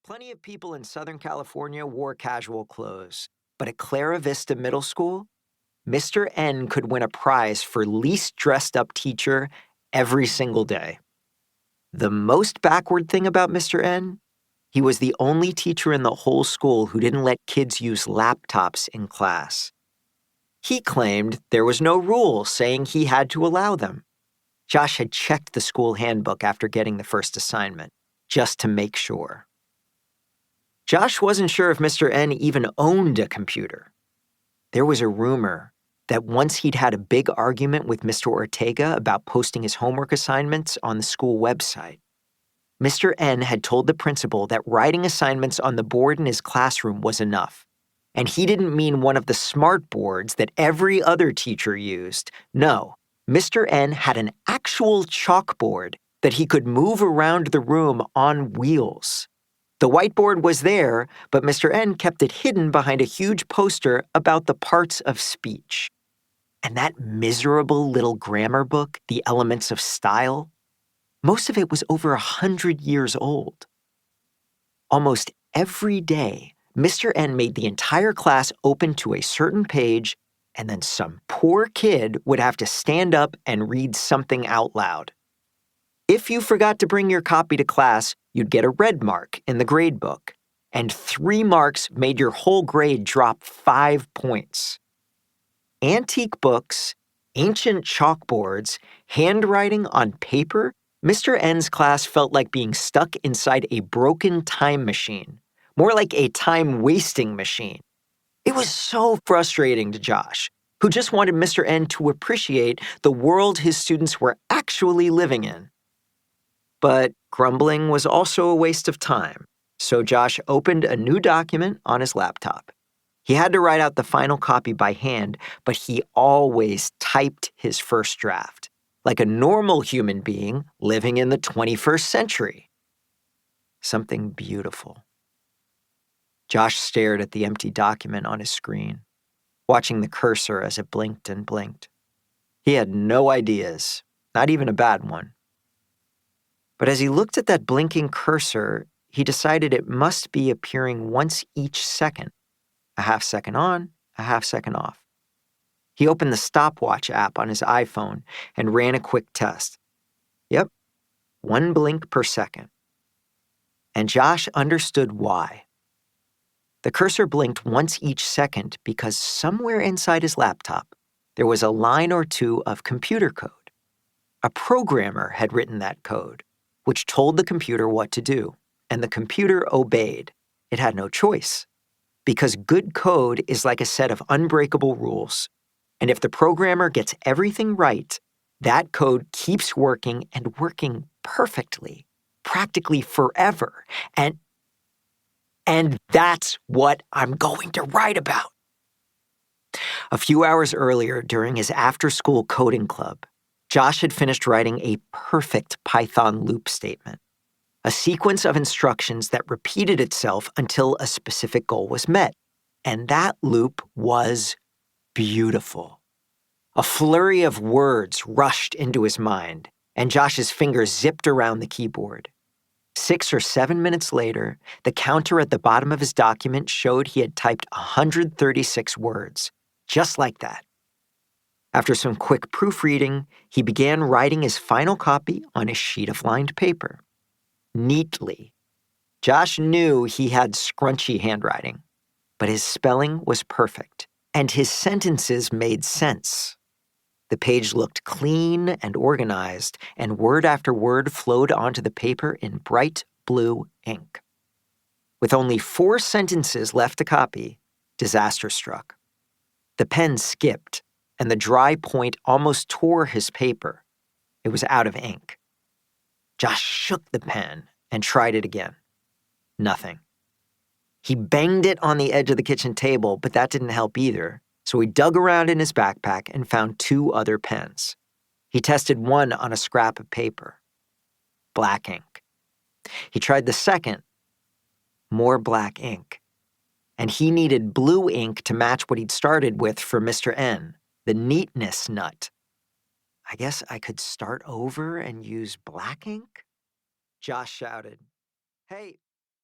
Plenty of people in Southern California wore casual clothes, but at Clara Vista Middle School, Mr. N could win a prize for least dressed up teacher every single day. The most backward thing about Mr. N? He was the only teacher in the whole school who didn't let kids use laptops in class. He claimed there was no rule saying he had to allow them. Josh had checked the school handbook after getting the first assignment, just to make sure. Josh wasn't sure if Mr. N even owned a computer. There was a rumor that once he'd had a big argument with Mr. Ortega about posting his homework assignments on the school website. Mr. N had told the principal that writing assignments on the board in his classroom was enough. And he didn't mean one of the Smartboards that every other teacher used. No, Mr. N had an actual chalkboard that he could move around the room on wheels. The whiteboard was there, but Mr. N kept it hidden behind a huge poster about the parts of speech. And that miserable little grammar book, The Elements of Style, most of it was over 100 years old. Almost every day, Mr. N made the entire class open to a certain page, and then some poor kid would have to stand up and read something out loud. If you forgot to bring your copy to class, you'd get a red mark in the grade book, and 3 marks made your whole grade drop 5 points. Antique books, ancient chalkboards, handwriting on paper, Mr. N's class felt like being stuck inside a broken time machine, more like a time-wasting machine. It was so frustrating to Josh, who just wanted Mr. N to appreciate the world his students were actually living in. But grumbling was also a waste of time, so Josh opened a new document on his laptop. He had to write out the final copy by hand, but he always typed his first draft, like a normal human being living in the 21st century. Something beautiful. Josh stared at the empty document on his screen, watching the cursor as it blinked and blinked. He had no ideas, not even a bad one. But as he looked at that blinking cursor, he decided it must be appearing once each second, a half second on, a half second off. He opened the stopwatch app on his iPhone and ran a quick test. Yep, 1 blink per second. And Josh understood why. The cursor blinked once each second because somewhere inside his laptop, there was a line or two of computer code. A programmer had written that code, which told the computer what to do, and the computer obeyed. It had no choice, because good code is like a set of unbreakable rules, and if the programmer gets everything right, that code keeps working and working perfectly, practically forever, and that's what I'm going to write about. A few hours earlier, during his after-school coding club, Josh had finished writing a perfect Python loop statement, a sequence of instructions that repeated itself until a specific goal was met. And that loop was beautiful. A flurry of words rushed into his mind, and Josh's fingers zipped around the keyboard. 6 or 7 minutes later, the counter at the bottom of his document showed he had typed 136 words, just like that. After some quick proofreading, he began writing his final copy on a sheet of lined paper. Neatly. Josh knew he had scrunchy handwriting, but his spelling was perfect, and his sentences made sense. The page looked clean and organized, and word after word flowed onto the paper in bright blue ink. With only 4 sentences left to copy, disaster struck. The pen skipped, and the dry point almost tore his paper. It was out of ink. Josh shook the pen and tried it again. Nothing. He banged it on the edge of the kitchen table, but that didn't help either, so he dug around in his backpack and found 2 other pens. He tested one on a scrap of paper. Black ink. He tried the second. More black ink. And he needed blue ink to match what he'd started with for Mr. N, the neatness nut. I guess I could start over and use black ink? Josh shouted. Hey,